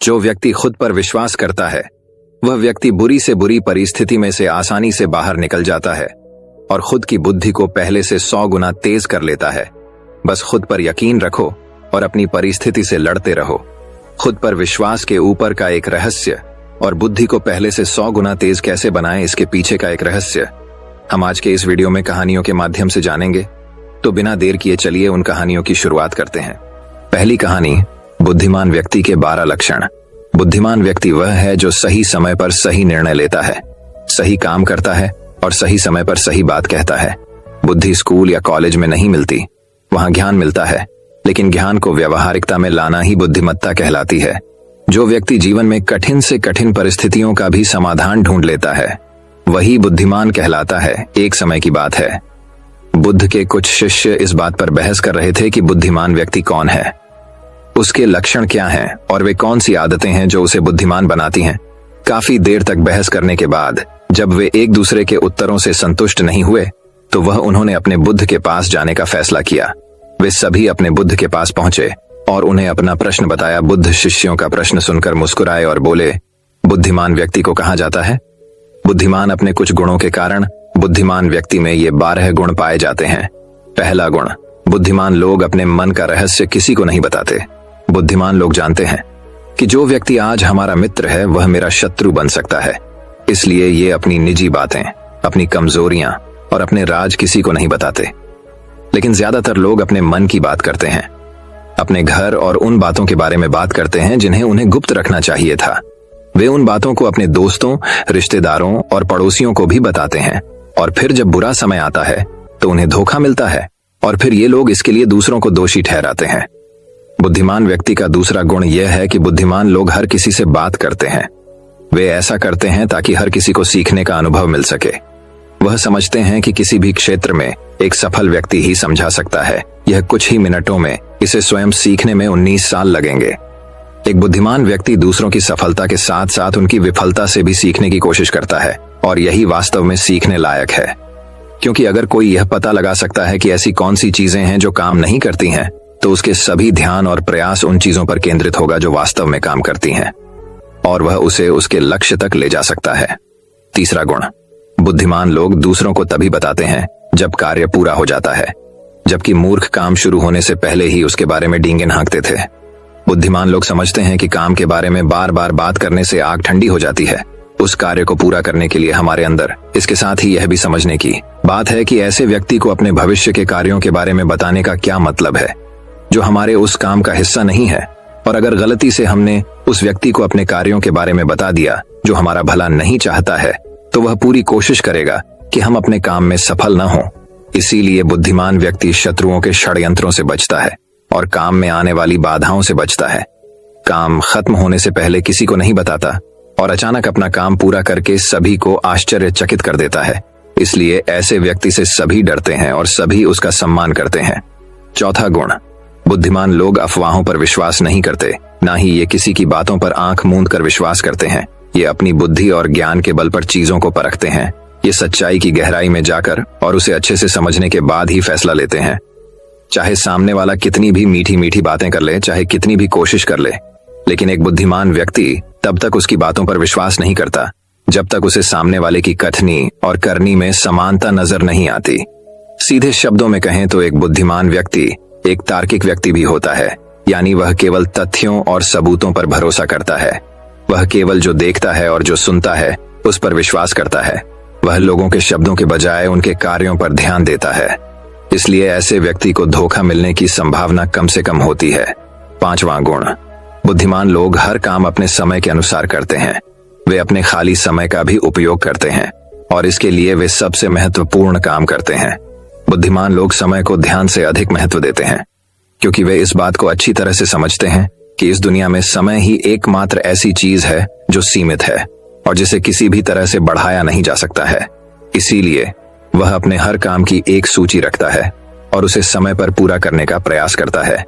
जो व्यक्ति खुद पर विश्वास करता है वह व्यक्ति बुरी से बुरी परिस्थिति में से आसानी से बाहर निकल जाता है और खुद की बुद्धि को पहले से 100 गुना तेज कर लेता है। बस खुद पर यकीन रखो और अपनी परिस्थिति से लड़ते रहो। खुद पर विश्वास के ऊपर का एक रहस्य और बुद्धि को पहले से 100 गुना तेज कैसे बनाएं, इसके पीछे का एक रहस्य हम आज के इस वीडियो में कहानियों के माध्यम से जानेंगे। तो बिना देर किए चलिए उन कहानियों की शुरुआत करते हैं। पहली कहानी, बुद्धिमान व्यक्ति के 12 लक्षण। बुद्धिमान व्यक्ति वह है जो सही समय पर सही निर्णय लेता है, सही काम करता है और सही समय पर सही बात कहता है। बुद्धि स्कूल या कॉलेज में नहीं मिलती, वहां ज्ञान मिलता है, लेकिन ज्ञान को व्यवहारिकता में लाना ही बुद्धिमत्ता कहलाती है। जो व्यक्ति जीवन में कठिन से कठिन परिस्थितियों का भी समाधान ढूंढ लेता है वही बुद्धिमान कहलाता है। एक समय की बात है, बुद्ध के कुछ शिष्य इस बात पर बहस कर रहे थे कि बुद्धिमान व्यक्ति कौन है, उसके लक्षण क्या हैं और वे कौन सी आदतें हैं जो उसे बुद्धिमान बनाती हैं। काफी देर तक बहस करने के बाद जब वे एक दूसरे के उत्तरों से संतुष्ट नहीं हुए तो उन्होंने अपने बुद्ध के पास जाने का फैसला किया। वे सभी अपने बुद्ध के पास पहुंचे और उन्हें अपना प्रश्न बताया। बुद्ध शिष्यों का प्रश्न सुनकर मुस्कुराए और बोले, बुद्धिमान व्यक्ति को कहा जाता है, बुद्धिमान अपने कुछ गुणों के कारण बुद्धिमान व्यक्ति में ये 12 गुण पाए जाते हैं। पहला गुण, बुद्धिमान लोग अपने मन का रहस्य किसी को नहीं बताते। बुद्धिमान लोग जानते हैं कि जो व्यक्ति आज हमारा मित्र है वह मेरा शत्रु बन सकता है, इसलिए ये अपनी निजी बातें, अपनी कमजोरियां और अपने राज किसी को नहीं बताते। लेकिन ज्यादातर लोग अपने मन की बात करते हैं, अपने घर और उन बातों के बारे में बात करते हैं जिन्हें उन्हें गुप्त रखना चाहिए था। वे उन बातों को अपने दोस्तों, रिश्तेदारों और पड़ोसियों को भी बताते हैं और फिर जब बुरा समय आता है तो उन्हें धोखा मिलता है और फिर ये लोग इसके लिए दूसरों को दोषी ठहराते हैं। बुद्धिमान व्यक्ति का दूसरा गुण यह है कि बुद्धिमान लोग हर किसी से बात करते हैं। वे ऐसा करते हैं ताकि हर किसी को सीखने का अनुभव मिल सके। वह समझते हैं कि किसी भी क्षेत्र में एक सफल व्यक्ति ही समझा सकता है, यह कुछ ही मिनटों में, इसे स्वयं सीखने में 19 साल लगेंगे। एक बुद्धिमान व्यक्ति दूसरों की सफलता के साथ साथ उनकी विफलता से भी सीखने की कोशिश करता है और यही वास्तव में सीखने लायक है, क्योंकि अगर कोई यह पता लगा सकता है कि ऐसी कौन सी चीजें हैं जो काम नहीं करती हैं, तो उसके सभी ध्यान और प्रयास उन चीजों पर केंद्रित होगा जो वास्तव में काम करती हैं और वह उसे उसके लक्ष्य तक ले जा सकता है। तीसरा गुण, बुद्धिमान लोग दूसरों को तभी बताते हैं जब कार्य पूरा हो जाता है, जबकि मूर्ख काम शुरू होने से पहले ही उसके बारे में डींगे हाँकते थे। बुद्धिमान लोग समझते हैं कि काम के बारे में बार बार बात करने से आग ठंडी हो जाती है। उस कार्य को पूरा करने के लिए हमारे अंदर इसके साथ ही यह भी समझने की बात है कि ऐसे व्यक्ति को अपने भविष्य के कार्यों के बारे में बताने का क्या मतलब है जो हमारे उस काम का हिस्सा नहीं है। और अगर गलती से हमने उस व्यक्ति को अपने कार्यों के बारे में बता दिया जो हमारा भला नहीं चाहता है, तो वह पूरी कोशिश करेगा कि हम अपने काम में सफल न हों। इसीलिए बुद्धिमान व्यक्ति शत्रुओं के षड्यंत्रों से बचता है और काम में आने वाली बाधाओं से बचता है। काम खत्म होने से पहले किसी को नहीं बताता और अचानक अपना काम पूरा करके सभी को आश्चर्यचकित कर देता है। इसलिए ऐसे व्यक्ति से सभी डरते हैं और सभी उसका सम्मान करते हैं। चौथा गुण, बुद्धिमान लोग अफवाहों पर विश्वास नहीं करते, ना ही ये किसी की बातों पर आंख मूंद कर विश्वास करते हैं। ये अपनी बुद्धि और ज्ञान के बल पर चीजों को परखते हैं। ये सच्चाई की गहराई में जाकर और उसे अच्छे से समझने के बाद ही फैसला लेते हैं। चाहे सामने वाला कितनी भी मीठी मीठी बातें कर ले, चाहे कितनी भी कोशिश कर ले, लेकिन एक बुद्धिमान व्यक्ति तब तक उसकी बातों पर विश्वास नहीं करता जब तक उसे सामने वाले की कथनी और करनी में समानता नजर नहीं आती। सीधे शब्दों में कहें तो एक बुद्धिमान व्यक्ति एक तार्किक व्यक्ति भी होता है, यानी वह केवल तथ्यों और सबूतों पर भरोसा करता है। वह केवल जो देखता है और जो सुनता है उस पर विश्वास करता है। वह लोगों के शब्दों के बजाय उनके कार्यों पर ध्यान देता है। इसलिए ऐसे व्यक्ति को धोखा मिलने की संभावना कम से कम होती है। पांचवां गुण, बुद्धिमान लोग हर काम अपने समय के अनुसार करते हैं। वे अपने खाली समय का भी उपयोग करते हैं और इसके लिए वे सबसे महत्वपूर्ण काम करते हैं। बुद्धिमान लोग समय को ध्यान से अधिक महत्व देते हैं, क्योंकि वे इस बात को अच्छी तरह से समझते हैं कि इस दुनिया में समय ही एकमात्र ऐसी चीज है जो सीमित है और जिसे किसी भी तरह से बढ़ाया नहीं जा सकता है। इसीलिए वह अपने हर काम की एक सूची रखता है और उसे समय पर पूरा करने का प्रयास करता है।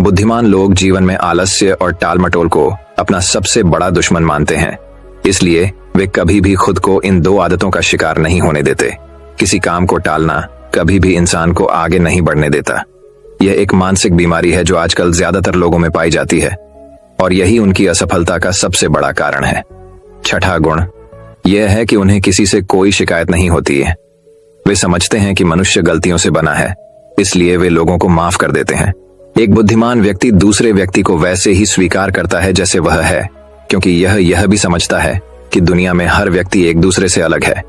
बुद्धिमान लोग जीवन में आलस्य और टालमटोल को अपना सबसे बड़ा दुश्मन मानते हैं। इसलिए वे कभी भी खुद को इन 2 आदतों का शिकार नहीं होने देते। किसी काम को टालना कभी भी इंसान को आगे नहीं बढ़ने देता। यह एक मानसिक बीमारी है जो आजकल ज्यादातर लोगों में पाई जाती है और यही उनकी असफलता का सबसे बड़ा कारण है। छठा गुण यह है कि उन्हें किसी से कोई शिकायत नहीं होती है। वे समझते हैं कि मनुष्य गलतियों से बना है, इसलिए वे लोगों को माफ कर देते हैं। एक बुद्धिमान व्यक्ति दूसरे व्यक्ति को वैसे ही स्वीकार करता है जैसे वह है, क्योंकि यह भी समझता है कि दुनिया में हर व्यक्ति एक दूसरे से अलग है,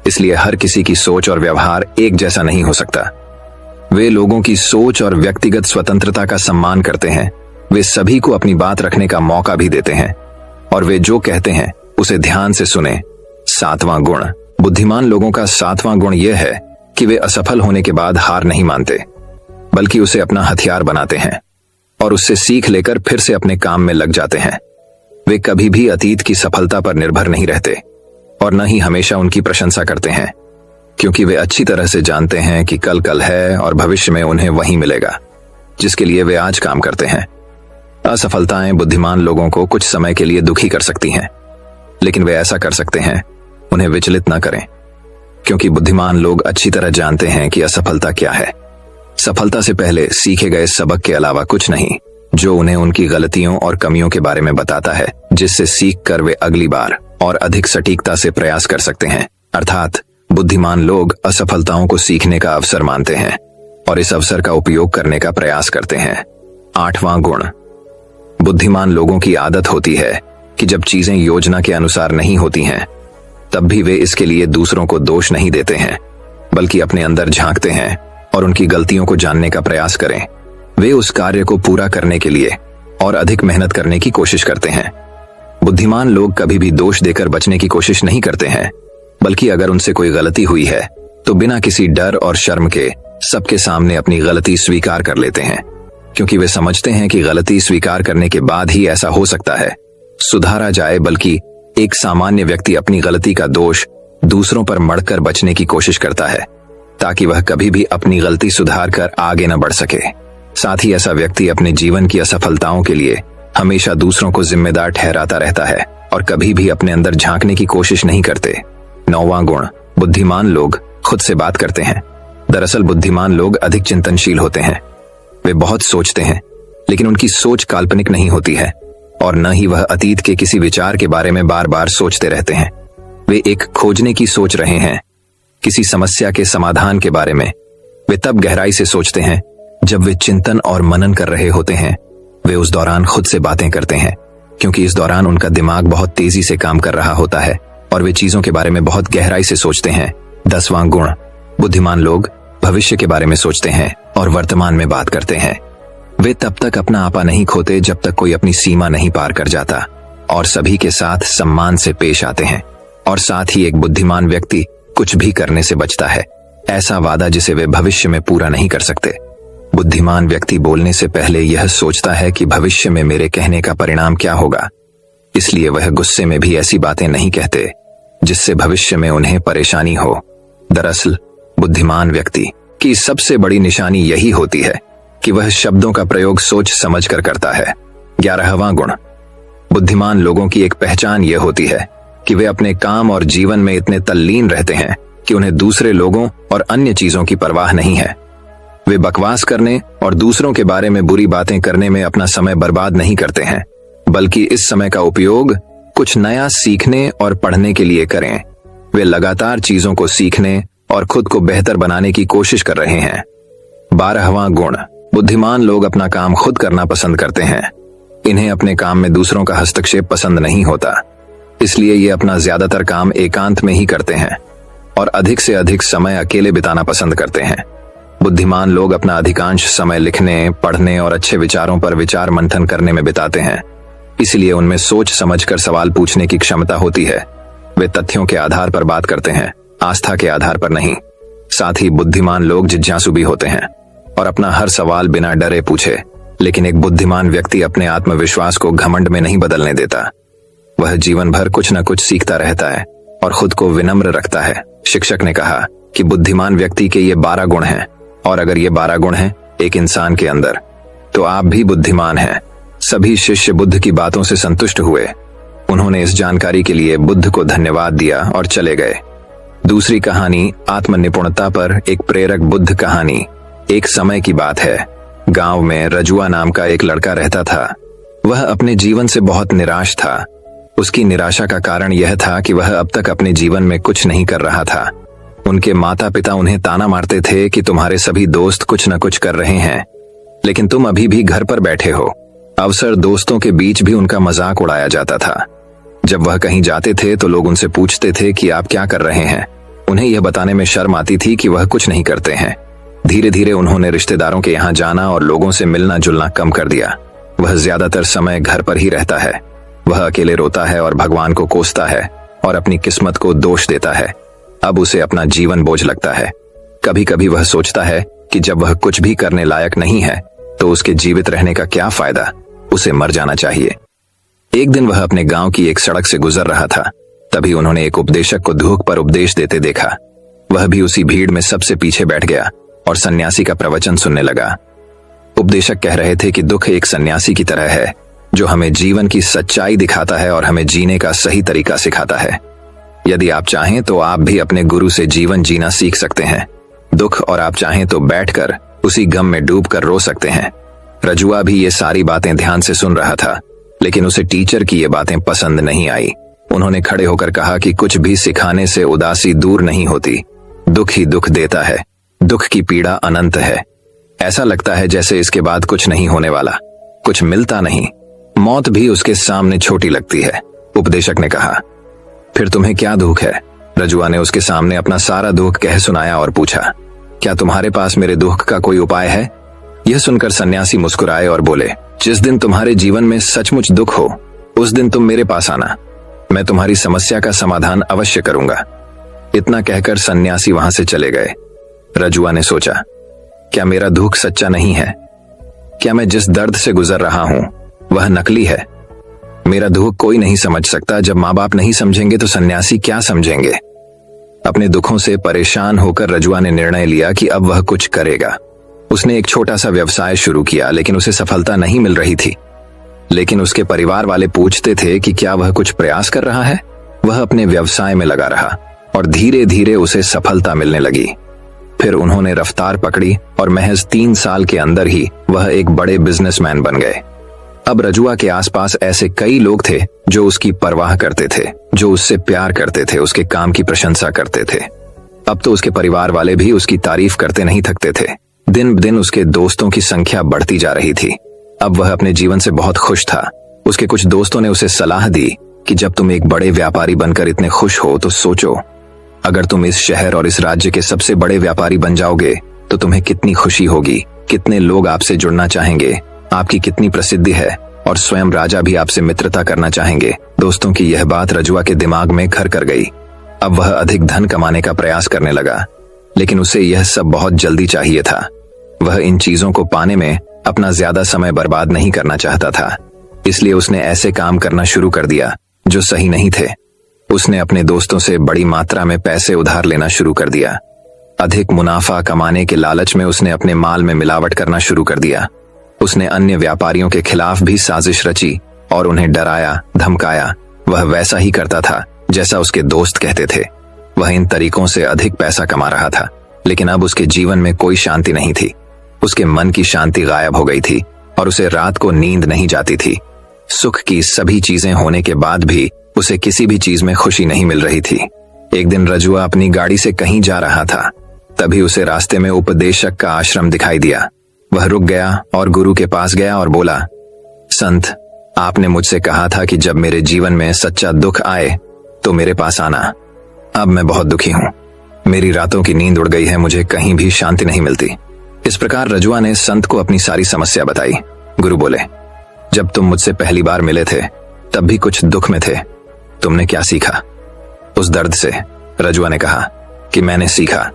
इसलिए हर किसी की सोच और व्यवहार एक जैसा नहीं हो सकता। वे लोगों की सोच और व्यक्तिगत स्वतंत्रता का सम्मान करते हैं। वे सभी को अपनी बात रखने का मौका भी देते हैं और वे जो कहते हैं उसे ध्यान से सुने। सातवां गुण बुद्धिमान लोगों का सातवां गुण यह है कि वे असफल होने के बाद हार नहीं मानते, बल्कि उसे अपना हथियार बनाते हैं और उससे सीख लेकर फिर से अपने काम में लग जाते हैं। वे कभी भी अतीत की सफलता पर निर्भर नहीं रहते और न ही हमेशा उनकी प्रशंसा करते हैं, क्योंकि वे अच्छी तरह से जानते हैं कि कल है और भविष्य में उन्हें वही मिलेगा जिसके लिए वे आज काम करते हैं। असफलताएं बुद्धिमान लोगों को कुछ समय के लिए दुखी कर सकती हैं, लेकिन वे ऐसा कर सकते हैं, उन्हें विचलित न करें, क्योंकि बुद्धिमान लोग अच्छी तरह जानते हैं कि असफलता क्या है। सफलता से पहले सीखे गए सबक के अलावा कुछ नहीं, जो उन्हें उनकी गलतियों और कमियों के बारे में बताता है, जिससे सीख कर वे अगली बार और अधिक सटीकता से प्रयास कर सकते हैं। अर्थात बुद्धिमान लोग असफलताओं को सीखने का अवसर मानते हैं और इस अवसर का उपयोग करने का प्रयास करते हैं। आठवां गुण बुद्धिमान लोगों की आदत होती है कि जब चीजें योजना के अनुसार नहीं होती हैं, तब भी वे इसके लिए दूसरों को दोष नहीं देते हैं, बल्कि अपने अंदर झांकते हैं और उनकी गलतियों को जानने का प्रयास करें। वे उस कार्य को पूरा करने के लिए और अधिक मेहनत करने की कोशिश करते हैं। बुद्धिमान लोग कभी भी दोष देकर बचने की कोशिश नहीं करते हैं, बल्कि अगर उनसे कोई गलती हुई है तो बिना किसी डर और शर्म के सबके सामने अपनी गलती स्वीकार कर लेते हैं, क्योंकि वे समझते हैं कि गलती स्वीकार करने के बाद ही ऐसा हो सकता है सुधारा जाए, बल्कि एक सामान्य व्यक्ति अपनी गलती का दोष दूसरों पर मढ़कर बचने की कोशिश करता है, ताकि वह कभी भी अपनी गलती सुधार कर आगे न बढ़ सके। साथ ही ऐसा व्यक्ति अपने जीवन की असफलताओं के लिए हमेशा दूसरों को जिम्मेदार ठहराता रहता है और कभी भी अपने अंदर झांकने की कोशिश नहीं करते। नौवां गुण बुद्धिमान लोग खुद से बात करते हैं। दरअसल बुद्धिमान लोग अधिक चिंतनशील होते हैं। वे बहुत सोचते हैं, लेकिन उनकी सोच काल्पनिक नहीं होती है और न ही वह अतीत के किसी विचार के बारे में बार बार सोचते रहते हैं। वे एक खोजने की सोच रहे हैं, किसी समस्या के समाधान के बारे में। वे तब गहराई से सोचते हैं जब वे चिंतन और मनन कर रहे होते हैं। वे उस दौरान खुद से बातें करते हैं, क्योंकि इस दौरान उनका दिमाग बहुत तेजी से काम कर रहा होता है और वे चीजों के बारे में बहुत गहराई से सोचते हैं। 10वां गुण बुद्धिमान लोग भविष्य के बारे में सोचते हैं और वर्तमान में बात करते हैं। वे तब तक अपना आपा नहीं खोते जब तक कोई अपनी सीमा नहीं पार कर जाता और सभी के साथ सम्मान से पेश आते हैं। और साथ ही एक बुद्धिमान व्यक्ति कुछ भी करने से बचता है, ऐसा वादा जिसे वे भविष्य में पूरा नहीं कर सकते। बुद्धिमान व्यक्ति बोलने से पहले यह सोचता है कि भविष्य में मेरे कहने का परिणाम क्या होगा, इसलिए वह गुस्से में भी ऐसी बातें नहीं कहते जिससे भविष्य में उन्हें परेशानी हो। दरअसल बुद्धिमान व्यक्ति की सबसे बड़ी निशानी यही होती है कि वह शब्दों का प्रयोग सोच समझ कर करता है। 11वां गुण बुद्धिमान लोगों की एक पहचान यह होती है कि वे अपने काम और जीवन में इतने तल्लीन रहते हैं कि उन्हें दूसरे लोगों और अन्य चीजों की परवाह नहीं है। वे बकवास करने और दूसरों के बारे में बुरी बातें करने में अपना समय बर्बाद नहीं करते हैं, बल्कि इस समय का उपयोग कुछ नया सीखने और पढ़ने के लिए करें। वे लगातार चीजों को सीखने और खुद को बेहतर बनाने की कोशिश कर रहे हैं। 12वां गुण बुद्धिमान लोग अपना काम खुद करना पसंद करते हैं। इन्हें अपने काम में दूसरों का हस्तक्षेप पसंद नहीं होता, इसलिए ये अपना ज्यादातर काम एकांत में ही करते हैं और अधिक से अधिक समय अकेले बिताना पसंद करते हैं। बुद्धिमान लोग अपना अधिकांश समय लिखने, पढ़ने और अच्छे विचारों पर विचार मंथन करने में बिताते हैं, इसलिए उनमें सोच समझकर सवाल पूछने की क्षमता होती है। वे तथ्यों के आधार पर बात करते हैं, आस्था के आधार पर नहीं। साथ ही बुद्धिमान लोग जिज्ञासु भी होते हैं और अपना हर सवाल बिना डरे पूछे। लेकिन एक बुद्धिमान व्यक्ति अपने आत्मविश्वास को घमंड में नहीं बदलने देता। वह जीवन भर कुछ न कुछ सीखता रहता है और खुद को विनम्र रखता है। शिक्षक ने कहा कि बुद्धिमान व्यक्ति के ये 12 गुण हैं, और अगर ये 12 गुण हैं एक इंसान के अंदर, तो आप भी बुद्धिमान हैं। सभी शिष्य बुद्ध की बातों से संतुष्ट हुए। उन्होंने इस जानकारी के लिए बुद्ध को धन्यवाद दिया और चले गए। दूसरी कहानी आत्मनिपुणता पर एक प्रेरक बुद्ध कहानी। एक समय की बात है, गांव में रजुआ नाम का एक लड़का रहता था। वह अपने जीवन से बहुत निराश था। उसकी निराशा का कारण यह था कि वह अब तक अपने जीवन में कुछ नहीं कर रहा था। उनके माता पिता उन्हें ताना मारते थे कि तुम्हारे सभी दोस्त कुछ न कुछ कर रहे हैं, लेकिन तुम अभी भी घर पर बैठे हो। अवसर दोस्तों के बीच भी उनका मजाक उड़ाया जाता था। जब वह कहीं जाते थे तो लोग उनसे पूछते थे कि आप क्या कर रहे हैं। उन्हें यह बताने में शर्म आती थी कि वह कुछ नहीं करते हैं। धीरे धीरे उन्होंने रिश्तेदारों के यहाँ जाना और लोगों से मिलना जुलना कम कर दिया। वह ज्यादातर समय घर पर ही रहता है। वह अकेले रोता है और भगवान को कोसता है और अपनी किस्मत को दोष देता है। अब उसे अपना जीवन बोझ लगता है। कभी कभी वह सोचता है कि जब वह कुछ भी करने लायक नहीं है तो उसके जीवित रहने का क्या फायदा, उसे मर जाना चाहिए। एक दिन वह अपने गांव की एक सड़क से गुजर रहा था। तभी उन्होंने एक उपदेशक को धूप पर उपदेश देते देखा। वह भी उसी भीड़ में सबसे पीछे बैठ गया और सन्यासी का प्रवचन सुनने लगा। उपदेशक कह रहे थे कि दुख एक सन्यासी की तरह है जो हमें जीवन की सच्चाई दिखाता है और हमें जीने का सही तरीका सिखाता है। यदि आप चाहें तो आप भी अपने गुरु से जीवन जीना सीख सकते हैं। दुख और आप चाहें तो बैठकर उसी गम में डूबकर रो सकते हैं। रजुआ भी ये सारी बातें ध्यान से सुन रहा था, लेकिन उसे टीचर की ये बातें पसंद नहीं आई। उन्होंने खड़े होकर कहा कि कुछ भी सिखाने से उदासी दूर नहीं होती। दुख ही दुख देता है। दुख की पीड़ा अनंत है। ऐसा लगता है जैसे इसके बाद कुछ नहीं होने वाला, कुछ मिलता नहीं। मौत भी उसके सामने छोटी लगती है। उपदेशक ने कहा, फिर तुम्हें क्या दुख है? रजुआ ने उसके सामने अपना सारा दुख कह सुनाया और पूछा, क्या तुम्हारे पास मेरे दुख का कोई उपाय है? यह सुनकर सन्यासी मुस्कुराए और बोले, जिस दिन तुम्हारे जीवन में सचमुच दुख हो उस दिन तुम मेरे पास आना। मैं तुम्हारी समस्या का समाधान अवश्य करूंगा। इतना कहकर सन्यासी वहां से चले गए। रजुआ ने सोचा, क्या मेरा दुख सच्चा नहीं है? क्या मैं जिस दर्द से गुजर रहा हूं वह नकली है? मेरा दुख कोई नहीं समझ सकता। जब माँ बाप नहीं समझेंगे तो सन्यासी क्या समझेंगे? अपने दुखों से परेशान होकर रजुआ ने निर्णय लिया कि अब वह कुछ करेगा। उसने एक छोटा सा व्यवसाय शुरू किया, लेकिन उसे सफलता नहीं मिल रही थी। लेकिन उसके परिवार वाले पूछते थे कि क्या वह कुछ प्रयास कर रहा है। वह अपने व्यवसाय में लगा रहा और धीरे धीरे उसे सफलता मिलने लगी। फिर उन्होंने रफ्तार पकड़ी और महज 3 साल के अंदर ही वह एक बड़े बिजनेसमैन बन गए। अब रजुआ के आसपास ऐसे कई लोग थे जो उसकी परवाह करते थे, जो उससे प्यार करते थे, उसके काम की प्रशंसा करते थे। अब तो उसके परिवार वाले भी उसकी तारीफ करते नहीं थकते थे। दिन ब दिन उसके दोस्तों की संख्या बढ़ती जा रही थी। अब वह अपने जीवन से बहुत खुश था। उसके कुछ दोस्तों ने उसे सलाह दी कि जब तुम एक बड़े व्यापारी बनकर इतने खुश हो तो सोचो, अगर तुम इस शहर और इस राज्य के सबसे बड़े व्यापारी बन जाओगे तो तुम्हें कितनी खुशी होगी, कितने लोग आपसे जुड़ना चाहेंगे, आपकी कितनी प्रसिद्धि है और स्वयं राजा भी आपसे मित्रता करना चाहेंगे। दोस्तों की यह बात रजुआ के दिमाग में घर कर गई। अब वह अधिक धन कमाने का प्रयास करने लगा, लेकिन उसे यह सब बहुत जल्दी चाहिए था। वह इन चीजों को पाने में अपना ज्यादा समय बर्बाद नहीं करना चाहता था, इसलिए उसने ऐसे काम करना शुरू कर दिया जो सही नहीं थे। उसने अपने दोस्तों से बड़ी मात्रा में पैसे उधार लेना शुरू कर दिया। अधिक मुनाफा कमाने के लालच में उसने अपने माल में मिलावट करना शुरू कर दिया। उसने अन्य व्यापारियों के खिलाफ भी साजिश रची और उन्हें डराया, धमकाया। वह वैसा ही करता था जैसा उसके दोस्त कहते थे। वह इन तरीकों से अधिक पैसा कमा रहा था, लेकिन अब उसके जीवन में कोई शांति नहीं थी। उसके मन की शांति गायब हो गई थी और उसे रात को नींद नहीं जाती थी। सुख की सभी चीजें होने के बाद भी उसे किसी भी चीज में खुशी नहीं मिल रही थी। एक दिन रजुआ अपनी गाड़ी से कहीं जा रहा था। तभी उसे रास्ते में उपदेशक का आश्रम दिखाई दिया। वह रुक गया और गुरु के पास गया और बोला, संत, आपने मुझसे कहा था कि जब मेरे जीवन में सच्चा दुख आए तो मेरे पास आना। अब मैं बहुत दुखी हूं। मेरी रातों की नींद उड़ गई है, मुझे कहीं भी शांति नहीं मिलती। इस प्रकार रजुआ ने संत को अपनी सारी समस्या बताई। गुरु बोले, जब तुम मुझसे पहली बार मिले थे तब भी कुछ दुख में थे। तुमने क्या सीखा? उस दर्द से रजुआ ने कहा कि मैंने सीखा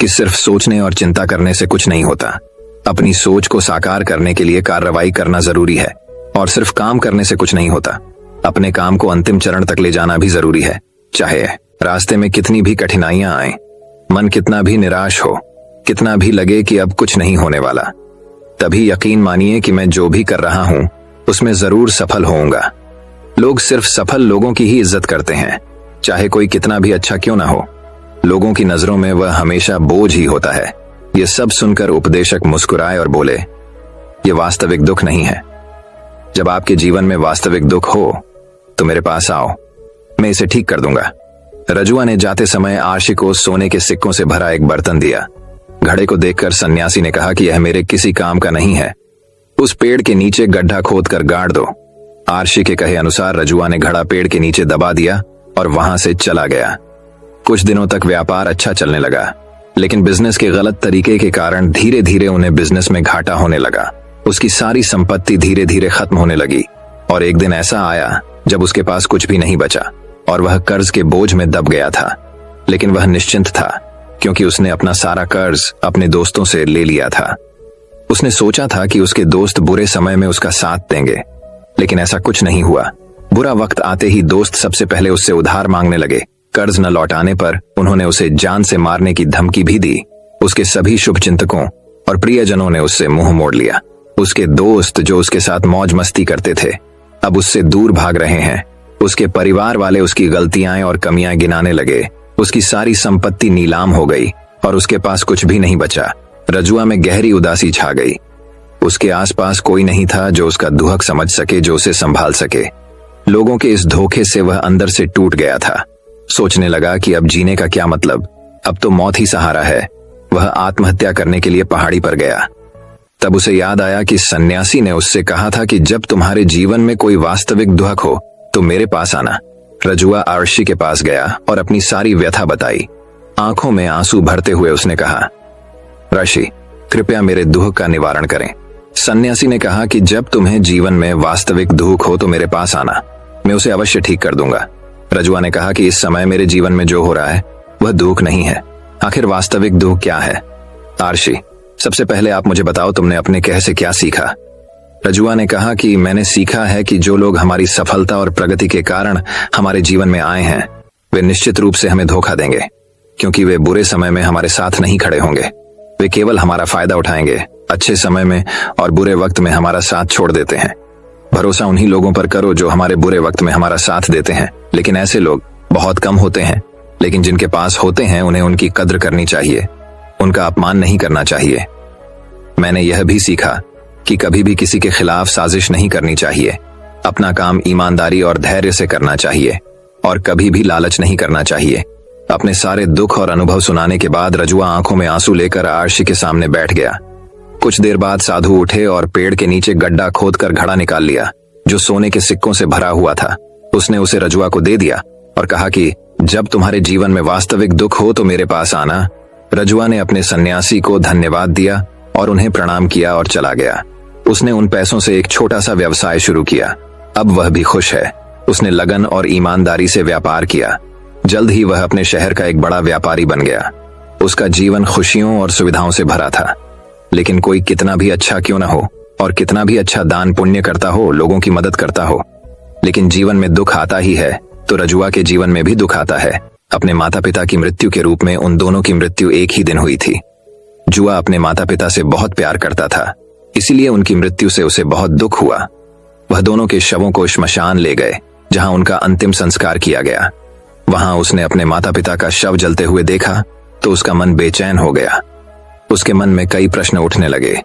कि सिर्फ सोचने और चिंता करने से कुछ नहीं होता। अपनी सोच को साकार करने के लिए कार्रवाई करना जरूरी है और सिर्फ काम करने से कुछ नहीं होता। अपने काम को अंतिम चरण तक ले जाना भी जरूरी है, चाहे रास्ते में कितनी भी कठिनाइयां आए, मन कितना भी निराश हो, कितना भी लगे कि अब कुछ नहीं होने वाला। तभी यकीन मानिए कि मैं जो भी कर रहा हूं उसमें जरूर सफल होऊंगा। लोग सिर्फ सफल लोगों की ही इज्जत करते हैं, चाहे कोई कितना भी अच्छा क्यों ना हो। लोगों की नजरों में वह हमेशा बोझ ही होता है। ये सब सुनकर उपदेशक मुस्कुराए और बोले, ये वास्तविक दुख नहीं है। जब आपके जीवन में वास्तविक दुख हो तो मेरे पास आओ, मैं इसे ठीक कर दूंगा। रजुआ ने जाते समय आरशी को सोने के सिक्कों से भरा एक बर्तन दिया। घड़े को देखकर सन्यासी ने कहा कि यह मेरे किसी काम का नहीं है, उस पेड़ के नीचे गड्ढा खोदकर गाड़ दो। आरशी के कहे अनुसार रजुआ ने घड़ा पेड़ के नीचे दबा दिया और वहां से चला गया। कुछ दिनों तक व्यापार अच्छा चलने लगा, लेकिन बिजनेस के गलत तरीके के कारण धीरे धीरे उन्हें बिजनेस में घाटा होने लगा। उसकी सारी संपत्ति धीरे धीरे खत्म होने लगी और एक दिन ऐसा आया जब उसके पास कुछ भी नहीं बचा और वह कर्ज के बोझ में दब गया था। लेकिन वह निश्चिंत था क्योंकि उसने अपना सारा कर्ज अपने दोस्तों से ले लिया था। उसने सोचा था कि उसके दोस्त बुरे समय में उसका साथ देंगे, लेकिन ऐसा कुछ नहीं हुआ। बुरा वक्त आते ही दोस्त सबसे पहले उससे उधार मांगने लगे। कर्ज न लौटाने पर उन्होंने उसे जान से मारने की धमकी भी दी। उसके सभी शुभचिंतकों और प्रियजनों ने उससे मुंह मोड़ लिया। उसके दोस्त जो उसके साथ मौज मस्ती करते थे अब उससे दूर भाग रहे हैं। उसके परिवार वाले उसकी गलतियां और कमियां गिनाने लगे। उसकी सारी संपत्ति नीलाम हो गई और उसके पास कुछ भी नहीं बचा। रजुआ में गहरी उदासी छा गई। उसके आसपास कोई नहीं था जो उसका दुहक समझ सके, जो उसे संभाल सके। लोगों के इस धोखे से वह अंदर से टूट गया था। सोचने लगा कि अब जीने का क्या मतलब, अब तो मौत ही सहारा है। वह आत्महत्या करने के लिए पहाड़ी पर गया। तब उसे याद आया कि सन्यासी ने उससे कहा था कि जब तुम्हारे जीवन में कोई वास्तविक दुहक हो तो मेरे पास आना। रजुआ आरशी के पास गया और अपनी सारी व्यथा बताई। आंखों में आंसू भरते हुए उसने कहा, ऋषि कृपया मेरे दुख का निवारण करें। सन्यासी ने कहा कि जब तुम्हें जीवन में वास्तविक दुख हो तो मेरे पास आना, मैं उसे अवश्य ठीक कर दूंगा। रजुआ ने कहा कि इस समय मेरे जीवन में जो हो रहा है वह दुख नहीं है। आखिर वास्तविक दुख क्या है? आरशी, सबसे पहले आप मुझे बताओ, तुमने अपने कह से क्या सीखा? रजुआ ने कहा कि मैंने सीखा है कि जो लोग हमारी सफलता और प्रगति के कारण हमारे जीवन में आए हैं वे निश्चित रूप से हमें धोखा देंगे, क्योंकि वे बुरे समय में हमारे साथ नहीं खड़े होंगे। वे केवल हमारा फायदा उठाएंगे, अच्छे समय में और बुरे वक्त में हमारा साथ छोड़ देते हैं। भरोसा उन्हीं लोगों पर करो जो हमारे बुरे वक्त में हमारा साथ देते हैं, लेकिन ऐसे लोग बहुत कम होते हैं। लेकिन जिनके पास होते हैं उन्हें उनकी कद्र करनी चाहिए, उनका अपमान नहीं करना चाहिए। मैंने यह भी सीखा कि कभी भी किसी के खिलाफ साजिश नहीं करनी चाहिए। अपना काम ईमानदारी और धैर्य से करना चाहिए और कभी भी लालच नहीं करना चाहिए। अपने सारे दुख और अनुभव सुनाने के बाद रजुआ आंखों में आंसू लेकर आरशी के सामने बैठ गया। कुछ देर बाद साधु उठे और पेड़ के नीचे गड्ढा खोदकर घड़ा निकाल लिया जो सोने के सिक्कों से भरा हुआ था। उसने उसे रजुआ को दे दिया और कहा कि जब तुम्हारे जीवन में वास्तविक दुख हो तो मेरे पास आना। रजुआ ने अपने सन्यासी को धन्यवाद दिया और उन्हें प्रणाम किया और चला गया। उसने उन पैसों से एक छोटा सा व्यवसाय शुरू किया। अब वह भी खुश है। उसने लगन और ईमानदारी से व्यापार किया। जल्द ही वह अपने शहर का एक बड़ा व्यापारी बन गया। उसका जीवन खुशियों और सुविधाओं से भरा था। लेकिन कोई कितना भी अच्छा क्यों न हो और कितना भी अच्छा दान पुण्य करता हो, लोगों की मदद करता हो, लेकिन जीवन में दुख आता ही है, तो रजुआ के जीवन में भी दुख आता है। अपने माता पिता की मृत्यु के रूप में उन दोनों की मृत्यु एक ही दिन हुई थी। जुआ अपने माता पिता से बहुत प्यार करता था, इसीलिए उनकी मृत्यु से उसे बहुत दुख हुआ। वह दोनों के शवों को श्मशान ले गए जहां उनका अंतिम संस्कार किया गया। वहां उसने अपने माता पिता का शव जलते हुए देखा तो उसका मन बेचैन हो गया। उसके मन में कई प्रश्न उठने लगे।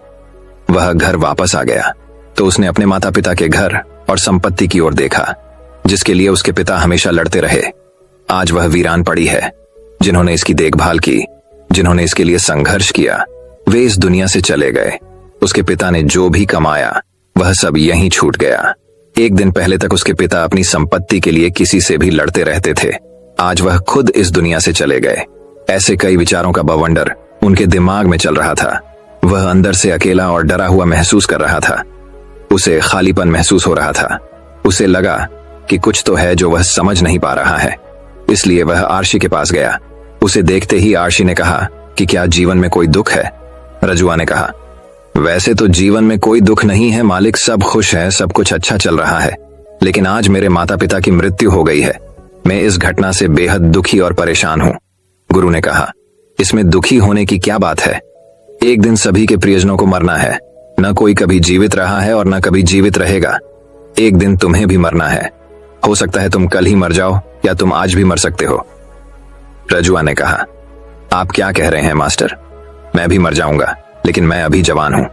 वह घर वापस आ गया तो उसने अपने माता पिता के घर और संपत्ति की ओर देखा जिसके लिए उसके पिता हमेशा लड़ते रहे। आज वह वीरान पड़ी है। जिन्होंने इसकी देखभाल की, जिन्होंने इसके लिए संघर्ष किया, वे इस दुनिया से चले गए। उसके पिता ने जो भी कमाया वह सब यहीं छूट गया। एक दिन पहले तक उसके पिता अपनी संपत्ति के लिए किसी से भी लड़ते रहते थे। आज वह खुद इस दुनिया से चले गए। ऐसे कई विचारों का बवंडर उनके दिमाग में चल रहा था। वह अंदर से अकेला और डरा हुआ महसूस कर रहा था। उसे खालीपन महसूस हो रहा था। उसे लगा कि कुछ तो है जो वह समझ नहीं पा रहा है। इसलिए वह आरशी के पास गया। उसे देखते ही आरशी ने कहा कि क्या जीवन में कोई दुख है? रजुआ ने कहा, वैसे तो जीवन में कोई दुख नहीं है मालिक, सब खुश है, सब कुछ अच्छा चल रहा है। लेकिन आज मेरे माता पिता की मृत्यु हो गई है। मैं इस घटना से बेहद दुखी और परेशान हूं। गुरु ने कहा, इसमें दुखी होने की क्या बात है? एक दिन सभी के प्रियजनों को मरना है। न कोई कभी जीवित रहा है और न कभी जीवित रहेगा। एक दिन तुम्हें भी मरना है। हो सकता है तुम कल ही मर जाओ या तुम आज भी मर सकते हो। रजुआ ने कहा, आप क्या कह रहे हैं मास्टर? मैं भी मर जाऊंगा, लेकिन मैं अभी जवान हूं।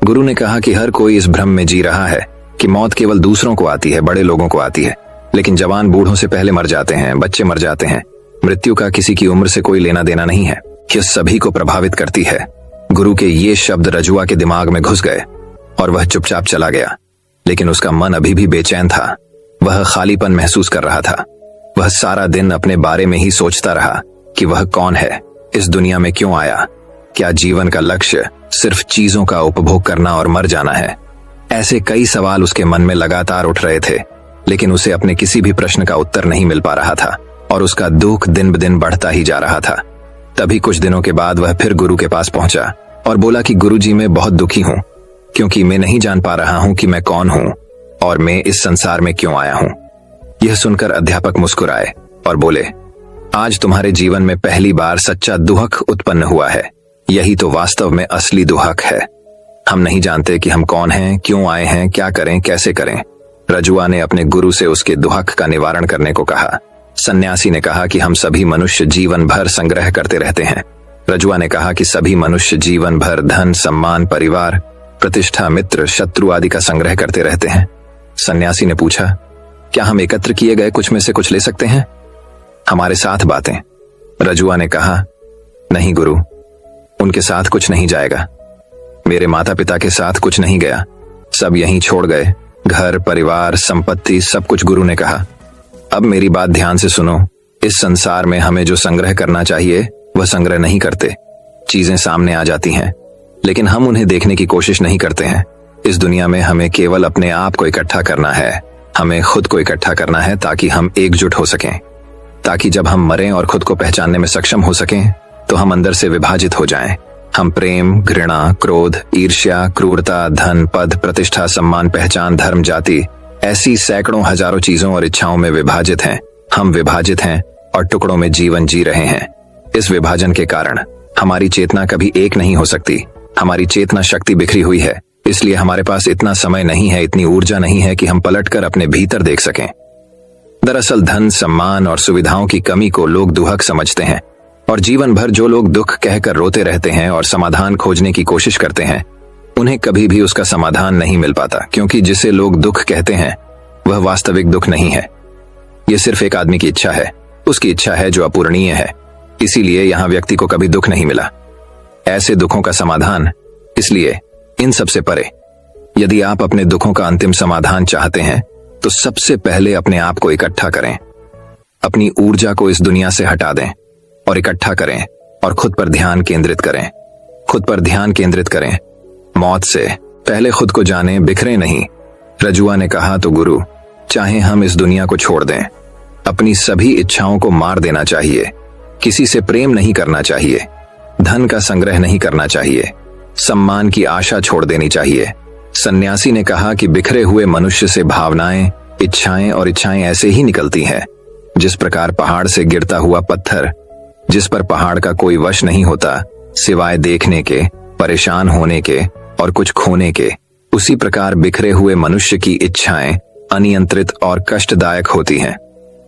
गुरु ने कहा कि हर कोई इस भ्रम में जी रहा है कि मौत केवल दूसरों को आती है, बड़े लोगों को आती है, लेकिन जवान बूढ़ों से पहले मर जाते हैं, बच्चे मर जाते हैं। मृत्यु का किसी की उम्र से कोई लेना देना नहीं है, यह सभी को प्रभावित करती है। गुरु के ये शब्द रजुआ के दिमाग में घुस गए और वह चुपचाप चला गया, लेकिन उसका मन अभी भी बेचैन था। वह खालीपन महसूस कर रहा था। वह सारा दिन अपने बारे में ही सोचता रहा कि वह कौन है, इस दुनिया में क्यों आया, क्या जीवन का लक्ष्य सिर्फ चीजों का उपभोग करना और मर जाना है। ऐसे कई सवाल उसके मन में लगातार उठ रहे थे, लेकिन उसे अपने किसी भी प्रश्न का उत्तर नहीं मिल पा रहा था और उसका दुख दिन ब दिन बढ़ता ही जा रहा था। तभी कुछ दिनों के बाद वह फिर गुरु के पास पहुंचा और बोला कि गुरुजी, मैं बहुत दुखी हूं, क्योंकि मैं नहीं जान पा रहा हूं कि मैं कौन हूं और मैं इस संसार में क्यों आया हूं। यह सुनकर अध्यापक मुस्कुराए और बोले, आज तुम्हारे जीवन में पहली बार सच्चा दुहक उत्पन्न हुआ है। यही तो वास्तव में असली दुहक है। हम नहीं जानते कि हम कौन हैं, क्यों आए हैं, क्या करें, कैसे करें। रजुआ ने अपने गुरु से उसके दुहक का निवारण करने को कहा। सन्यासी ने कहा कि हम सभी मनुष्य जीवन भर संग्रह करते रहते हैं। रजुआ ने कहा कि सभी मनुष्य जीवन भर धन, सम्मान, परिवार, प्रतिष्ठा, मित्र, शत्रु आदि का संग्रह करते रहते हैं। सन्यासी ने पूछा, क्या हम एकत्र किए गए कुछ में से कुछ ले सकते हैं? हमारे साथ बातें। रजुआ ने कहा, नहीं गुरु, उनके साथ कुछ नहीं जाएगा। मेरे माता पिता के साथ कुछ नहीं गया, सब यहीं छोड़ गए, घर, परिवार, संपत्ति, सब कुछ। गुरु ने कहा, अब मेरी बात ध्यान से सुनो। इस संसार में हमें जो संग्रह करना चाहिए वह संग्रह नहीं करते। चीजें सामने आ जाती हैं, लेकिन हम उन्हें देखने की कोशिश नहीं करते हैं। इस दुनिया में हमें केवल अपने आप को इकट्ठा करना है। हमें खुद को इकट्ठा करना है ताकि हम एकजुट हो सकें, ताकि जब हम मरें और खुद को पहचानने में सक्षम हो सकें तो हम अंदर से विभाजित हो जाएं। हम प्रेम, घृणा, क्रोध, ईर्ष्या, क्रूरता, धन, पद, प्रतिष्ठा, सम्मान, पहचान, धर्म, जाति, ऐसी सैकड़ों हजारों चीजों और इच्छाओं में विभाजित हैं। हम विभाजित हैं और टुकड़ों में जीवन जी रहे हैं। इस विभाजन के कारण हमारी चेतना कभी एक नहीं हो सकती। हमारी चेतना शक्ति बिखरी हुई है, इसलिए हमारे पास इतना समय नहीं है, इतनी ऊर्जा नहीं है कि हम पलटकर अपने भीतर देख सकें। दरअसल धन, सम्मान और सुविधाओं की कमी को लोग दुहक समझते हैं, और जीवन भर जो लोग दुख कहकर रोते रहते हैं और समाधान खोजने की कोशिश करते हैं, उन्हें कभी भी उसका समाधान नहीं मिल पाता, क्योंकि जिसे लोग दुख कहते हैं वह वास्तविक दुख नहीं है। यह सिर्फ एक आदमी की इच्छा है, उसकी इच्छा है जो अपूरणीय है, इसीलिए यहां व्यक्ति को कभी दुख नहीं मिला। ऐसे दुखों का समाधान इसलिए इन सबसे परे। यदि आप अपने दुखों का अंतिम समाधान चाहते हैं तो सबसे पहले अपने आप को इकट्ठा करें। अपनी ऊर्जा को इस दुनिया से हटा दें और इकट्ठा करें और खुद पर ध्यान केंद्रित करें। खुद पर ध्यान केंद्रित करें। मौत से पहले खुद को जानें, बिखरे नहीं। रजुआ ने कहा, तो गुरु, चाहे हम इस दुनिया को छोड़ दें, अपनी सभी इच्छाओं को मार देना चाहिए, किसी से प्रेम नहीं करना चाहिए, धन का संग्रह नहीं करना चाहिए, सम्मान की आशा छोड़ देनी चाहिए। सन्यासी ने कहा कि बिखरे हुए मनुष्य से भावनाएं, इच्छाएं और इच्छाएं ऐसे ही निकलती हैं जिस प्रकार पहाड़ से गिरता हुआ पत्थर, जिस पर पहाड़ का कोई वश नहीं होता सिवाय देखने के, परेशान होने के और कुछ खोने के, उसी प्रकार बिखरे हुए मनुष्य की इच्छाएं अनियंत्रित और कष्टदायक होती हैं।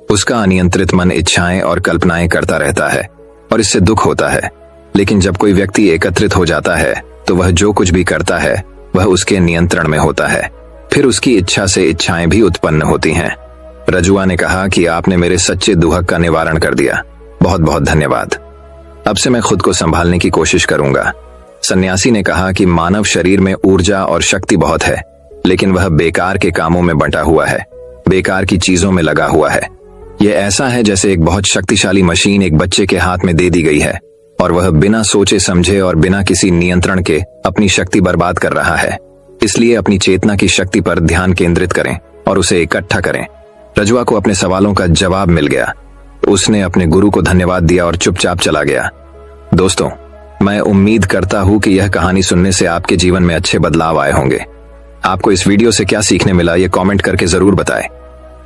उसका अनियंत्रित मन इच्छाएं और कल्पनाएं करता रहता है और इससे दुख होता है। लेकिन जब कोई व्यक्ति एकत्रित हो जाता है तो वह जो कुछ भी करता है वह उसके नियंत्रण में होता है। फिर उसकी इच्छा से इच्छाएं भी उत्पन्न होती हैं। रजुआ ने कहा कि आपने मेरे सच्चे दुहक का निवारण कर दिया, बहुत बहुत धन्यवाद। अब से मैं खुद को संभालने की कोशिश करूंगा। सन्यासी ने कहा कि मानव शरीर में ऊर्जा और शक्ति बहुत है, लेकिन वह बेकार के कामों में बंटा हुआ है, बेकार की चीजों में लगा हुआ है। यह ऐसा है जैसे एक बहुत शक्तिशाली मशीन एक बच्चे के हाथ में दे दी गई है और वह बिना सोचे समझे और बिना किसी नियंत्रण के अपनी शक्ति बर्बाद कर रहा है। इसलिए अपनी चेतना की शक्ति पर ध्यान केंद्रित करें और उसे इकट्ठा करें। रजुआ को अपने सवालों का जवाब मिल गया। उसने अपने गुरु को धन्यवाद दिया और चुपचाप चला गया। दोस्तों, मैं उम्मीद करता हूं कि यह कहानी सुनने से आपके जीवन में अच्छे बदलाव आए होंगे। आपको इस वीडियो से क्या सीखने मिला ये कमेंट करके जरूर बताएं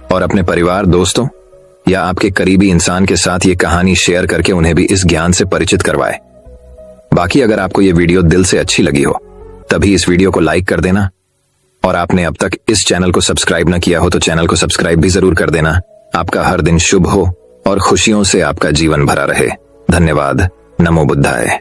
और अपने परिवार, दोस्तों या आपके करीबी इंसान के साथ ये कहानी शेयर करके उन्हें भी इस ज्ञान से परिचित करवाएं। बाकी अगर आपको ये वीडियो दिल से अच्छी लगी हो तभी इस वीडियो को लाइक कर देना, और आपने अब तक इस चैनल को सब्सक्राइब न किया हो तो चैनल को सब्सक्राइब भी जरूर कर देना। आपका हर दिन शुभ हो और खुशियों से आपका जीवन भरा रहे। धन्यवाद। नमो बुद्धाय।